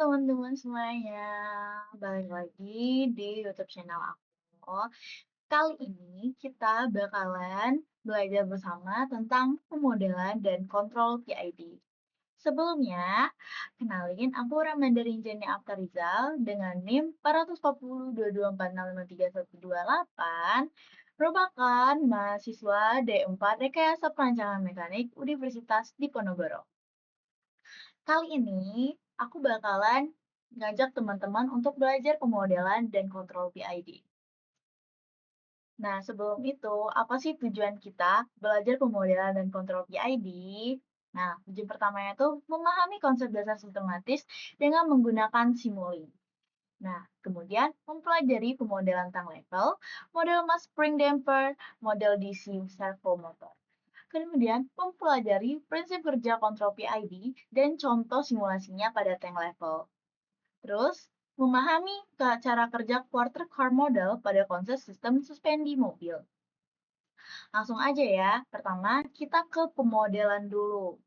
teman-teman semuanya, balik lagi di YouTube channel aku. Kali ini kita bakalan belajar bersama tentang pemodelan dan kontrol PID. Sebelumnya, kenalin aku Ramadhan Jani Aftarizal dengan NIM 4402246531128, merupakan mahasiswa D4 Rekayasa Perancangan Mekanik Universitas Diponegoro. Kali ini aku bakalan ngajak teman-teman untuk belajar pemodelan dan kontrol PID. Nah, sebelum itu, apa sih tujuan kita belajar pemodelan dan kontrol PID? Nah, tujuan pertamanya itu memahami konsep dasar sistematis dengan menggunakan simulink. Nah, kemudian mempelajari pemodelan tang level, model mass spring damper, model DC servo motor. Kemudian, mempelajari prinsip kerja kontrol PID dan contoh simulasinya pada tank level. Terus, memahami cara kerja quarter car model pada konsep sistem suspendi mobil. Langsung aja ya, pertama kita ke pemodelan dulu.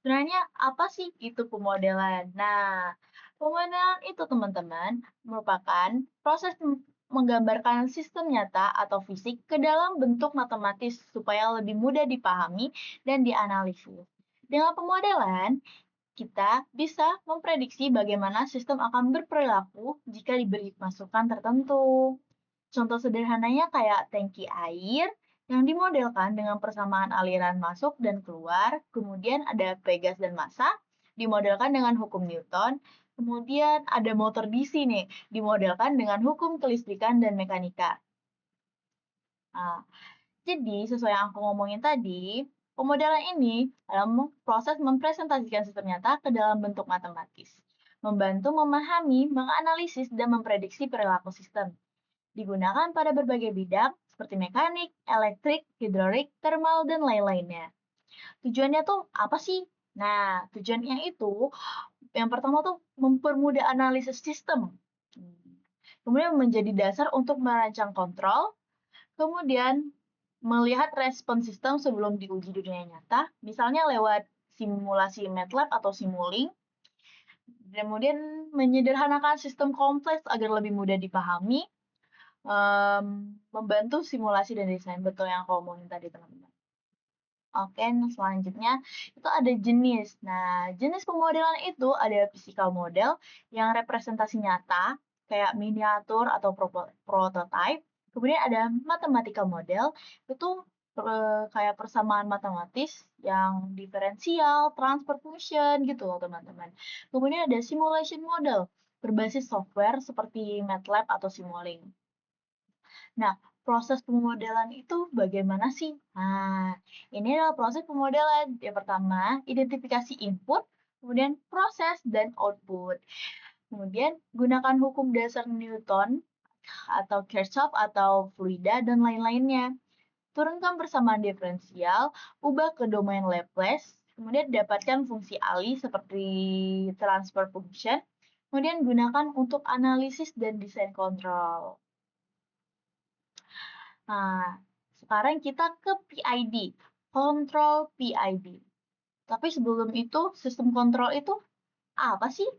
Sebenarnya apa sih itu pemodelan? Nah, pemodelan itu teman-teman merupakan proses menggambarkan sistem nyata atau fisik ke dalam bentuk matematis supaya lebih mudah dipahami dan dianalisis. Dengan pemodelan, kita bisa memprediksi bagaimana sistem akan berperilaku jika diberi masukan tertentu. Contoh sederhananya kayak tangki air yang dimodelkan dengan persamaan aliran masuk dan keluar, kemudian ada pegas dan massa, dimodelkan dengan hukum Newton, kemudian ada motor DC nih, dimodelkan dengan hukum kelistrikan dan mekanika. Nah, jadi sesuai yang aku ngomongin tadi, pemodelan ini adalah proses mempresentasikan sistem nyata ke dalam bentuk matematis, membantu memahami, menganalisis, dan memprediksi perilaku sistem. Digunakan pada berbagai bidang seperti mekanik, elektrik, hidrolik, thermal, dan lain-lainnya. Tujuannya tuh apa sih? Nah, tujuannya itu yang pertama tuh mempermudah analisis sistem. Kemudian menjadi dasar untuk merancang kontrol, kemudian melihat respon sistem sebelum diuji di dunia nyata, misalnya lewat simulasi MATLAB atau Simulink, kemudian menyederhanakan sistem kompleks agar lebih mudah dipahami, membantu simulasi dan desain, betul yang aku omongin tadi teman-teman. Oke, selanjutnya itu ada jenis. Nah, jenis pemodelan itu ada physical model yang representasi nyata, kayak miniatur atau prototype. Kemudian ada mathematical model, itu kayak persamaan matematis yang diferensial, transfer function gitu loh teman-teman. Kemudian ada simulation model, berbasis software seperti MATLAB atau Simulink. Nah, proses pemodelan itu bagaimana sih? Nah, ini adalah proses pemodelan. Yang pertama, identifikasi input, kemudian proses dan output. Kemudian, gunakan hukum dasar Newton atau Kirchhoff atau fluida dan lain-lainnya. Turunkan persamaan diferensial, ubah ke domain Laplace, kemudian dapatkan fungsi alih seperti transfer function, kemudian gunakan untuk analisis dan desain kontrol. Nah, sekarang kita ke PID, kontrol PID. Tapi sebelum itu, sistem kontrol itu apa sih?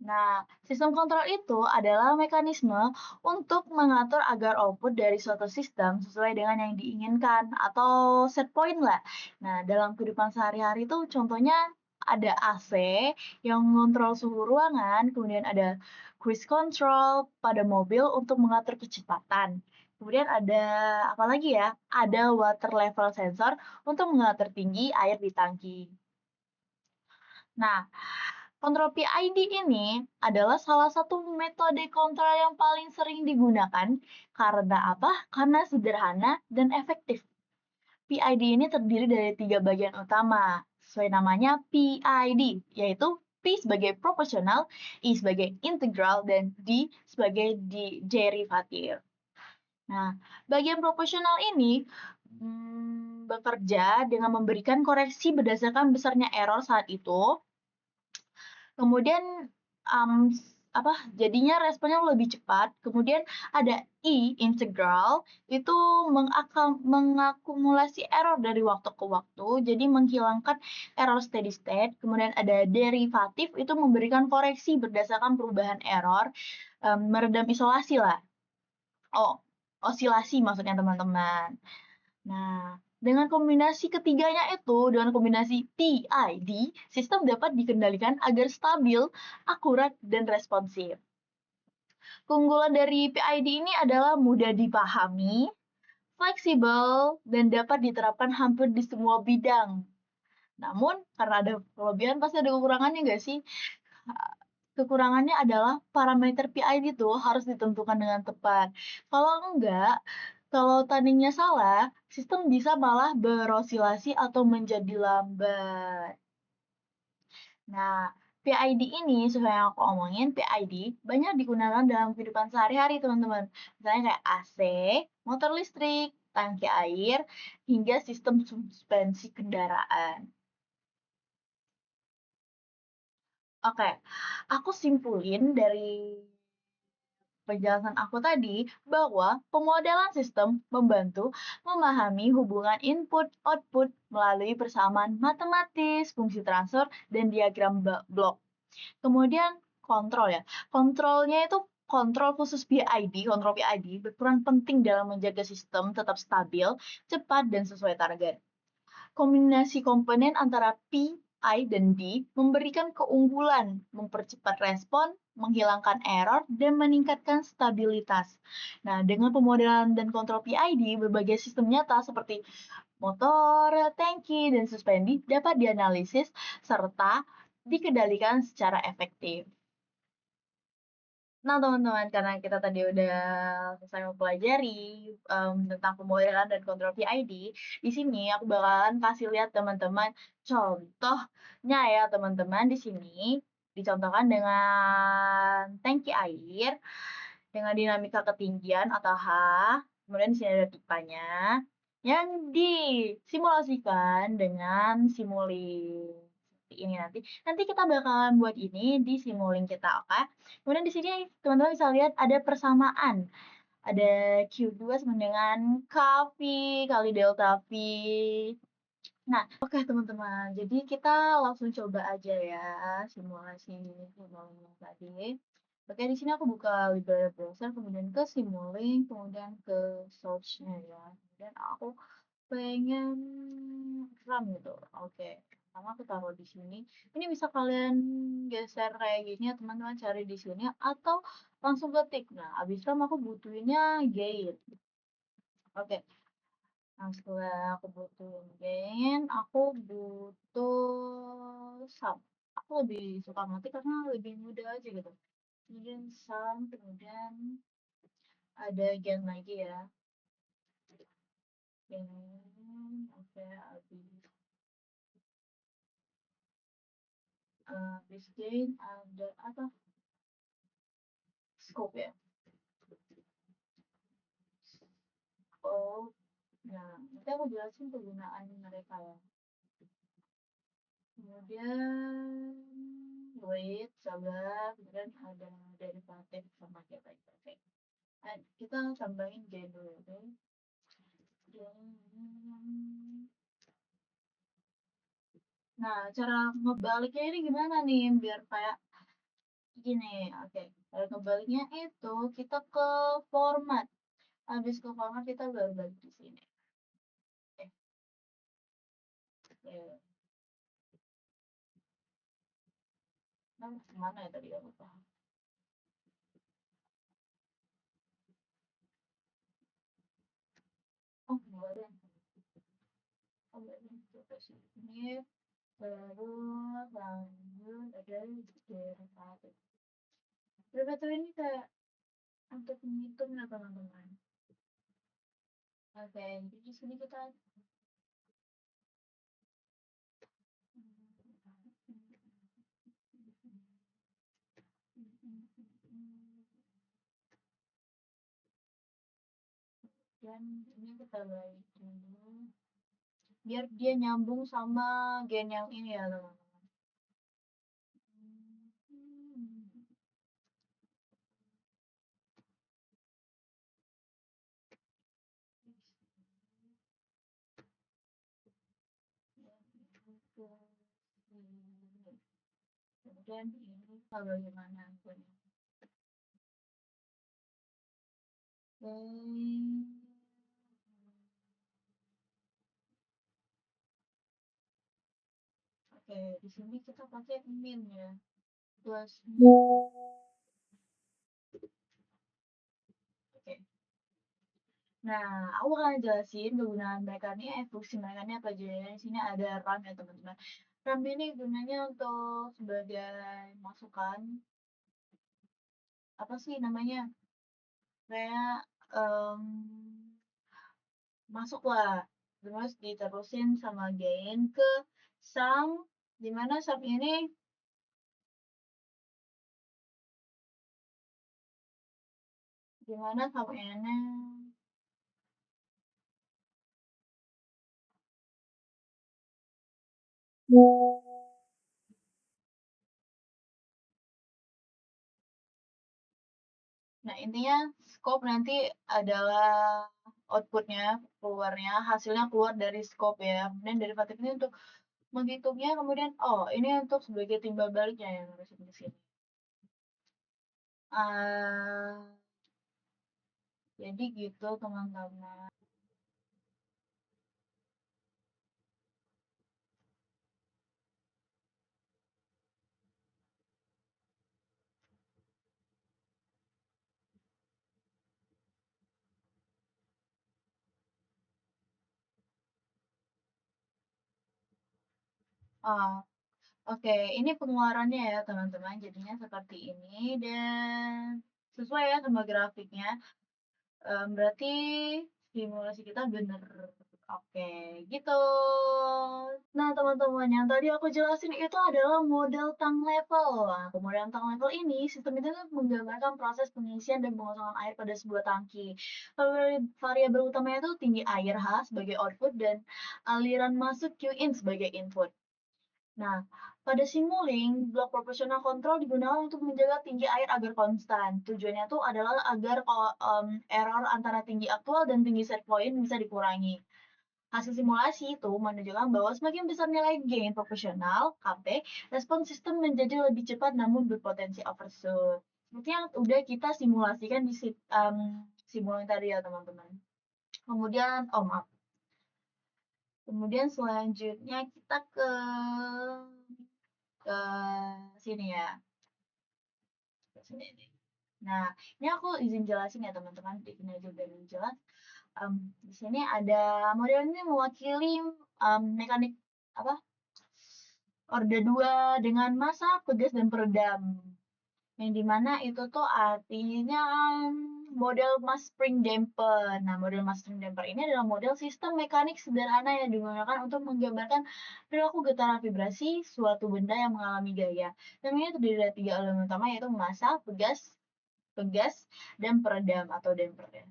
Nah, sistem kontrol itu adalah mekanisme untuk mengatur agar output dari suatu sistem sesuai dengan yang diinginkan atau set point lah. Nah, dalam kehidupan sehari-hari itu contohnya ada AC yang mengontrol suhu ruangan, kemudian ada cruise control pada mobil untuk mengatur kecepatan. Kemudian ada apa lagi ya? Ada water level sensor untuk mengatur tinggi air di tangki. Nah, kontrol PID ini adalah salah satu metode kontrol yang paling sering digunakan karena apa? Karena sederhana dan efektif. PID ini terdiri dari 3 bagian utama, sesuai namanya PID, yaitu P sebagai proporsional, I sebagai integral, dan D sebagai derivatif. Nah, bagian proporsional ini bekerja dengan memberikan koreksi berdasarkan besarnya error saat itu. Kemudian jadinya responnya lebih cepat. Kemudian ada integral, itu mengakumulasi error dari waktu ke waktu, jadi menghilangkan error steady state. Kemudian ada derivatif, itu memberikan koreksi berdasarkan perubahan error, meredam isolasi lah. Osilasi maksudnya teman-teman. Nah, dengan kombinasi ketiganya itu, dengan kombinasi PID, sistem dapat dikendalikan agar stabil, akurat, dan responsif. Keunggulan dari PID ini adalah mudah dipahami, fleksibel, dan dapat diterapkan hampir di semua bidang. Namun, karena ada kelebihan, pasti ada kekurangannya nggak sih? Kekurangannya adalah parameter PID itu harus ditentukan dengan tepat. Kalau enggak, kalau timingnya salah, sistem bisa malah berosilasi atau menjadi lambat. Nah, PID ini, sesuai yang aku omongin, PID banyak digunakan dalam kehidupan sehari-hari, teman-teman. Misalnya kayak AC, motor listrik, tangki air, hingga sistem suspensi kendaraan. Oke, aku simpulin dari penjelasan aku tadi bahwa pemodelan sistem membantu memahami hubungan input-output melalui persamaan matematis, fungsi transfer, dan diagram blok. Kemudian kontrol ya. Kontrolnya itu kontrol khusus PID, kontrol PID berperan penting dalam menjaga sistem tetap stabil, cepat, dan sesuai target. Kombinasi komponen antara P, I, dan D memberikan keunggulan, mempercepat respon, menghilangkan error, dan meningkatkan stabilitas. Nah, dengan pemodelan dan kontrol PID, berbagai sistem nyata seperti motor, tangki, dan suspendi dapat dianalisis serta dikendalikan secara efektif. Nah, teman-teman, karena kita tadi udah selesai mempelajari tentang pemodelan dan kontrol PID, di sini aku bakalan kasih lihat teman-teman contohnya ya, teman-teman. Di sini dicontohkan dengan tangki air dengan dinamika ketinggian atau H, kemudian di sini ada pipanya yang disimulasikan dengan Simulink seperti ini nanti. Nanti kita bakalan buat ini di Simulink kita, oke? Kemudian di sini teman-teman bisa lihat ada persamaan. Ada Q2 sama dengan KV kali delta V. Nah, oke teman-teman. Jadi kita langsung coba aja ya simulasi Simulink tadi. Oke, di sini aku buka library browser, kemudian ke Simulink, kemudian ke source-nya ya. Kemudian aku pengen RAM gitu. Oke, pertama aku taruh di sini. Ini bisa kalian geser kayak gini ya teman-teman, cari di sini atau langsung ketik. Nah, abis RAM aku butuhinnya gate. Oke, nah setelah aku butuhin gain, aku butuh sum. Aku lebih suka ngetik karena lebih mudah aja gitu. Kemudian sum, kemudian ada gain lagi ya. Gain, oke, habis gain ada apa? Scope ya. Oh, nah nanti aku jelasin penggunaan mereka ya. Kemudian weight, sabar, kemudian ada derivatif sama kayak tadi. Oke. Kita tambahin gain dulu, oke? Nah, cara ngebaliknya ini gimana nih biar kayak gini? Oke, cara ngebaliknya itu kita ke format. Habis ke format kita baru balik di sini. Oke. Nah, kemana ya tadi aku lupa. Oh, baru. Oh, baru. Coba sini. Terus lanjut ada derivatif. Derivatif ini kayak untuk menghitung ya teman-teman. Oke, jadi di sini kita dan ini kita balik dulu biar dia nyambung sama gen yang ini ya teman-teman. sini. Kemudian ini bagaimana bunyi. Oke, di sini kita pakai min ya. Plus min. Oke. Nah, aku akan jelasin kegunaan mereka nih, fungsi mereka nih apa aja ya. Di sini ada RAM ya teman-teman. RAM ini gunanya untuk sebagai masukan, apa sih namanya? Kayak masuk lah, terus diterusin sama gain ke sum, dimana sum ini dimana sum ini nah intinya scope nanti adalah outputnya, keluarnya hasilnya keluar dari scope ya, kemudian derivatif ini untuk menghitungnya, kemudian oh ini untuk sebagai timbal baliknya yang harus di sini. Jadi gitu teman-teman. Ah, oke, ini pengeluarannya ya teman-teman, jadinya seperti ini dan sesuai ya sama grafiknya. Berarti simulasi kita bener. Oke, gitu. Nah, teman-teman, yang tadi aku jelasin itu adalah model tank level. Nah, model tank level ini, sistem itu tuh menggambarkan proses pengisian dan pengosongan air pada sebuah tangki. Variabel utamanya itu tinggi air H sebagai output dan aliran masuk Q in sebagai input. Nah, pada Simulink, blok proporsional kontrol digunakan untuk menjaga tinggi air agar konstan. Tujuannya itu adalah agar error antara tinggi aktual dan tinggi set point bisa dikurangi. Hasil simulasi itu menunjukkan bahwa semakin besar nilai gain proporsional (KP), respon sistem menjadi lebih cepat namun berpotensi overshoot. Seperti yang udah kita simulasikan di Simulink tadi ya teman-teman. Kemudian, oh maaf. Kemudian selanjutnya kita ke sini ya. Ke sini nih. Nah, ini aku izin jelasin ya teman-teman, bikin aja biar lebih jelas. Di sini ada model ini mewakili mekanik apa? Orde 2 dengan massa, pegas, dan peredam. Yang dimana itu tuh artinya model mass spring damper. Nah, model mass spring damper ini adalah model sistem mekanik sederhana yang digunakan untuk menggambarkan perilaku getaran vibrasi suatu benda yang mengalami gaya. Dan ini terdiri dari 3 elemen utama yaitu massa, pegas, dan peredam atau damper ya.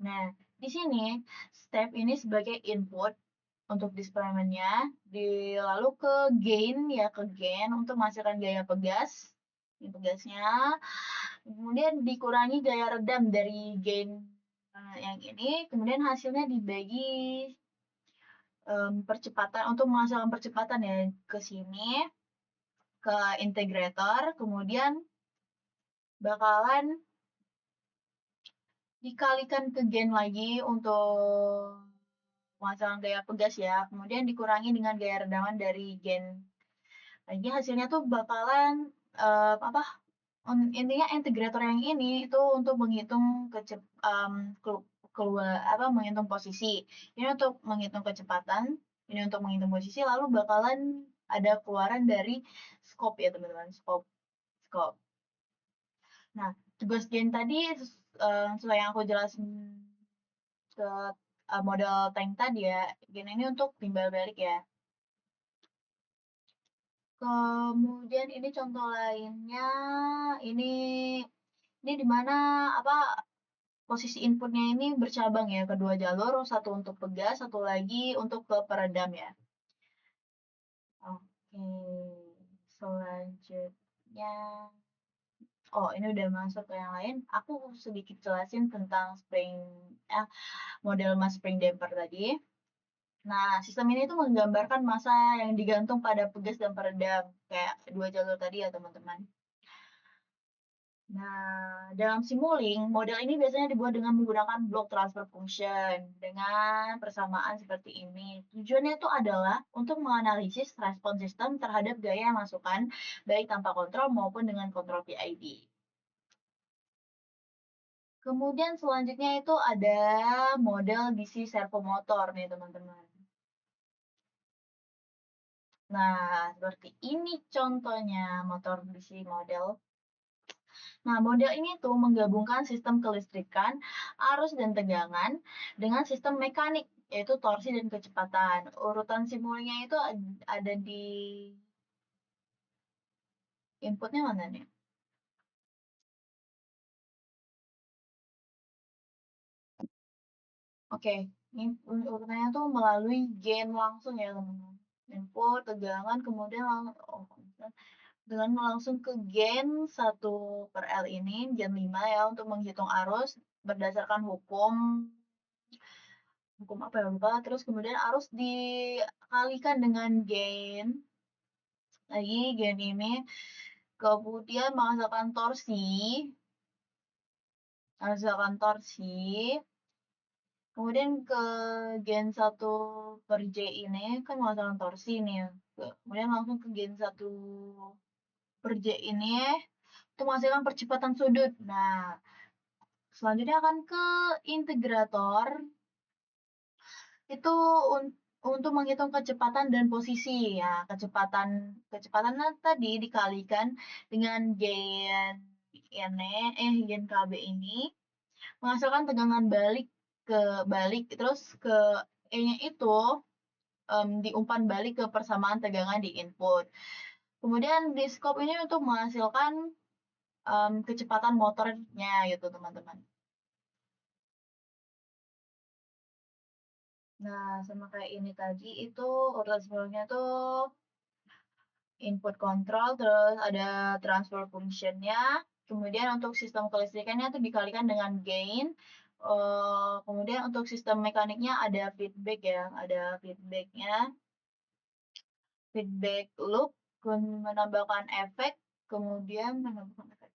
Nah, di sini step ini sebagai input untuk displayment-nya, lalu ke gain ya, ke gain untuk menghasilkan gaya pegas, ini pegasnya, kemudian dikurangi gaya redam dari gain yang ini, kemudian hasilnya dibagi percepatan untuk menghasilkan percepatan ya ke sini, ke integrator, kemudian bakalan dikalikan ke gain lagi untuk pemasangan gaya pegas ya, kemudian dikurangi dengan gaya redaman dari gain. Lagi hasilnya tuh bakalan apa? Intinya integrator yang ini itu untuk menghitung keluar apa menghitung posisi. Ini untuk menghitung kecepatan, ini untuk menghitung posisi, lalu bakalan ada keluaran dari scope ya teman-teman, scope. Nah, tugas gain tadi sesuai yang aku jelasin ke model tank tadi ya, gain ini untuk timbal balik ya. Kemudian ini contoh lainnya, ini di mana apa posisi inputnya ini bercabang ya, kedua jalur, satu untuk pegas, satu lagi untuk ke peredam ya. Oke, selanjutnya, oh ini udah masuk ke yang lain. Aku sedikit jelasin tentang model mass spring damper tadi. Nah, sistem ini tuh menggambarkan massa yang digantung pada pegas dan peredam, kayak 2 jalur tadi ya, teman-teman. Nah, dalam Simulink, model ini biasanya dibuat dengan menggunakan block transfer function dengan persamaan seperti ini. Tujuannya itu adalah untuk menganalisis respon sistem terhadap gaya masukan, baik tanpa kontrol maupun dengan kontrol PID. Kemudian selanjutnya itu ada model DC servomotor nih, teman-teman. Nah, seperti ini contohnya motor DC model. Nah, model ini tuh menggabungkan sistem kelistrikan, arus dan tegangan dengan sistem mekanik, yaitu torsi dan kecepatan. Urutan simulnya itu ada di inputnya mana nih? Oke, ini urutannya tuh melalui gain langsung ya, teman-teman. Input, tegangan, kemudian dengan langsung ke gen 1/L ini, gen 5 ya, untuk menghitung arus berdasarkan hukum apa ya lupa, terus kemudian arus dikalikan dengan gain, lagi gain ini, kemudian menghasilkan torsi, kemudian ke gen 1/J ini kan menghasilkan torsi nih, kemudian langsung ke gen 1/J ini itu menghasilkan percepatan sudut. Nah, selanjutnya akan ke integrator, itu untuk menghitung kecepatan dan posisi ya. Kecepatan tadi dikalikan dengan gain KB ini menghasilkan tegangan balik terus ke E-nya itu diumpan balik ke persamaan tegangan di input. Kemudian di scope ini untuk menghasilkan kecepatan motornya gitu, teman-teman. Nah, sama kayak ini tadi itu urutan sebelumnya tuh input control, terus ada transfer functionnya, kemudian untuk sistem kelistrikannya itu dikalikan dengan gain, kemudian untuk sistem mekaniknya ada feedback ya, ada feedback loop, menambahkan efek, kemudian menambahkan efek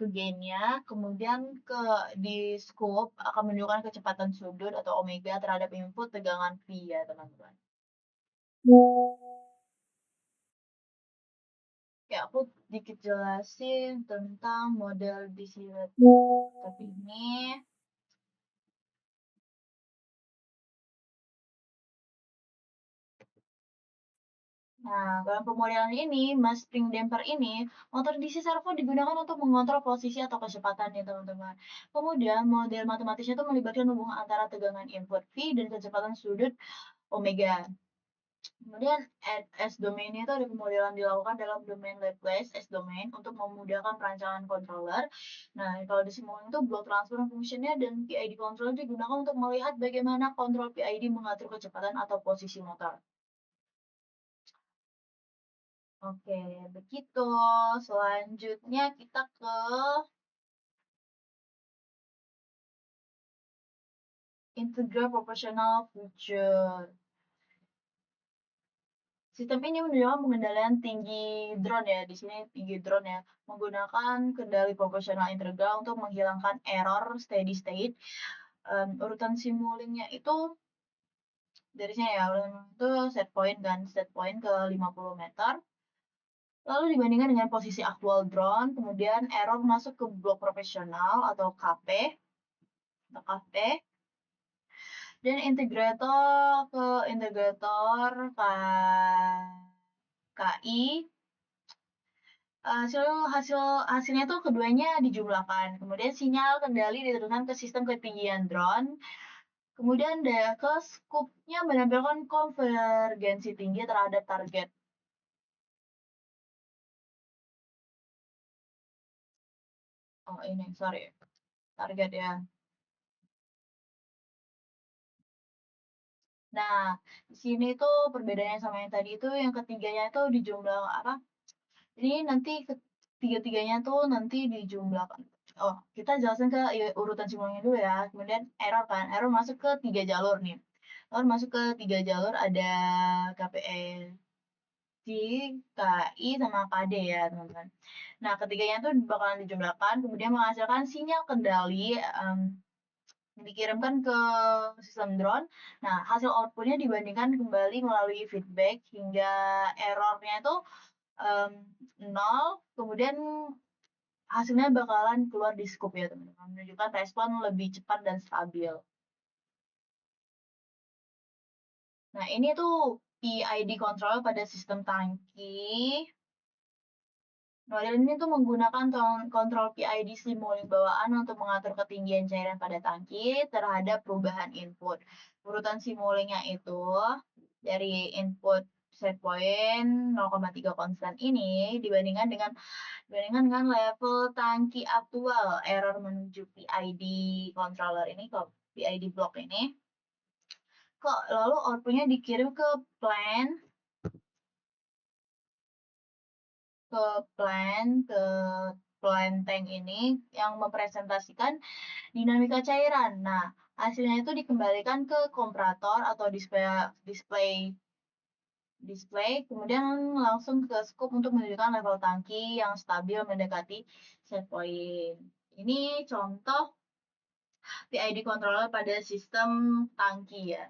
ke gainnya, kemudian di scope akan menunjukkan kecepatan sudut atau omega terhadap input tegangan V ya, teman-teman. Ya, aku dikit jelasin tentang model DC laptop ini. Nah, dalam pemodelan ini, Mas Spring Damper ini, motor DC servo digunakan untuk mengontrol posisi atau kecepatan ya, teman-teman. Kemudian, model matematisnya itu melibatkan hubungan antara tegangan input V dan kecepatan sudut omega. Kemudian S-domain itu ada pemodelan dilakukan dalam domain Laplace S-domain untuk memudahkan perancangan controller. Nah, kalau di Simulink itu block transfer functionnya dan PID controller digunakan untuk melihat bagaimana kontrol PID mengatur kecepatan atau posisi motor. Oke, begitu. Selanjutnya kita ke integral proportional feature. Sistem ini menunjukkan pengendalian tinggi drone ya, di sini tinggi drone ya, menggunakan kendali proporsional integral untuk menghilangkan error steady state. Urutan simulingnya itu dari sini ya, itu set point ke 50 meter. Lalu dibandingkan dengan posisi aktual drone, kemudian error masuk ke blok profesional atau KP, dan integrator KI. Hasilnya tuh keduanya dijumlahkan. Kemudian sinyal kendali diteruskan ke sistem ketinggian drone. Kemudian ke scoop-nya menampilkan konvergensi tinggi terhadap target. Oh ini, sorry. Target ya. Nah, di sini tuh perbedaannya sama yang tadi itu, yang ketiganya itu dijumlah apa? Ini nanti ketiga-tiganya tuh nanti dijumlahkan. oh, kita jelasin ke urutan simulasinya dulu ya. Kemudian error kan, error masuk ke 3 jalur nih. Error masuk ke 3 jalur ada KPE J, KI, sama KD ya teman-teman. Nah ketiganya tuh bakalan dijumlahkan, kemudian menghasilkan sinyal kendali dikirimkan ke sistem drone. Nah hasil outputnya dibandingkan kembali melalui feedback hingga errornya itu um, 0, kemudian hasilnya bakalan keluar di scope ya teman-teman, menunjukkan respon lebih cepat dan stabil. Nah ini tuh PID control pada sistem tangki. Model ini tuh menggunakan kontrol PID simulink bawaan untuk mengatur ketinggian cairan pada tangki terhadap perubahan input. Urutan simulinknya itu dari input set point 0,3 konstan ini dibandingkan dengan level tangki aktual error menuju PID controller ini ke PID block ini kok lalu outputnya dikirim ke plan ke ke plan tank ini yang mempresentasikan dinamika cairan. Nah, hasilnya itu dikembalikan ke komparator atau display display, kemudian langsung ke scope untuk menunjukkan level tangki yang stabil mendekati set point. Ini contoh PID controller pada sistem tangki ya.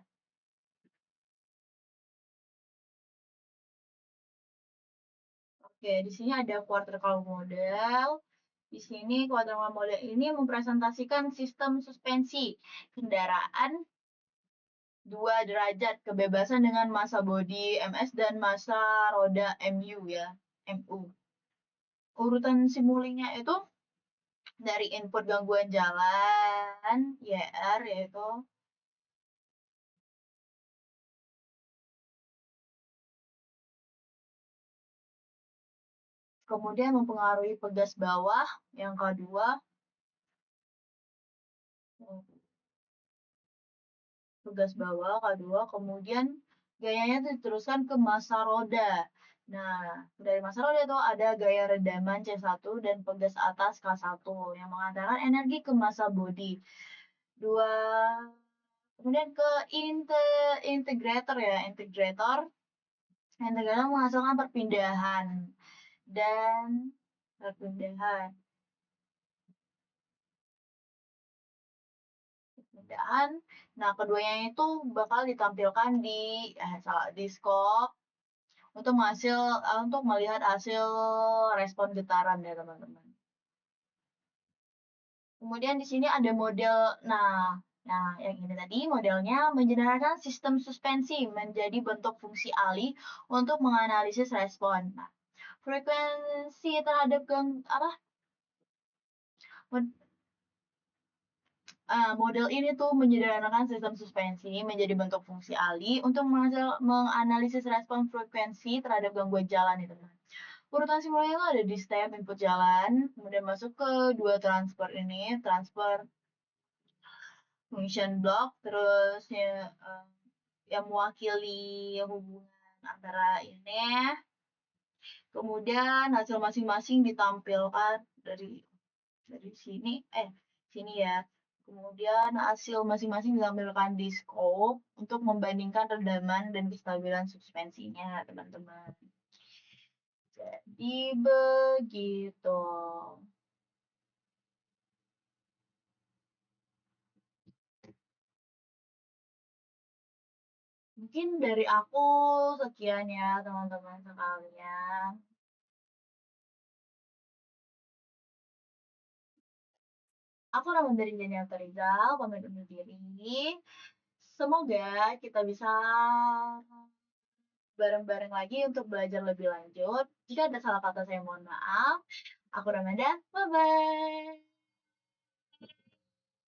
Oke, di sini ada quarter column model. Di sini quarter column model ini mempresentasikan sistem suspensi kendaraan 2 derajat kebebasan dengan massa bodi MS dan massa roda MU ya, MU. Urutan simulinknya itu dari input gangguan jalan, YR yaitu kemudian mempengaruhi pegas bawah yang kedua, tugas bawah kedua, kemudian gayanya diteruskan ke massa roda. Nah, dari massa roda itu ada gaya redaman C1 dan pegas atas K1 yang mengantarkan energi ke massa bodi. Dua, kemudian ke integrator ya, integrator menghasilkan perpindahan dan perpindahan perpindahan. Nah, keduanya itu bakal ditampilkan di scope untuk melihat hasil respon getaran ya teman-teman. Kemudian di sini ada model, nah yang ini tadi modelnya menjelaskan sistem suspensi menjadi bentuk fungsi alih untuk menganalisis respon. Nah, frekuensi terhadap apa model ini tuh menyederhanakan sistem suspensi menjadi bentuk fungsi alih untuk menganalisis respon frekuensi terhadap gangguan jalan itu. Urutan simulasi itu ada di step input jalan, kemudian masuk ke dua transfer ini, transfer function block, terus ya, yang mewakili hubungan antara ini, kemudian hasil masing-masing ditampilkan dari sini ya. Kemudian hasil masing-masing ditampilkan di scope untuk membandingkan redaman dan kestabilan suspensinya, teman-teman. Jadi begitu. Mungkin dari aku sekian ya, teman-teman sekalian. Aku Rahman dari Jani Rizal, pamit undur diri. Semoga kita bisa bareng-bareng lagi untuk belajar lebih lanjut. Jika ada salah kata saya mohon maaf. Aku Ramanda, bye-bye.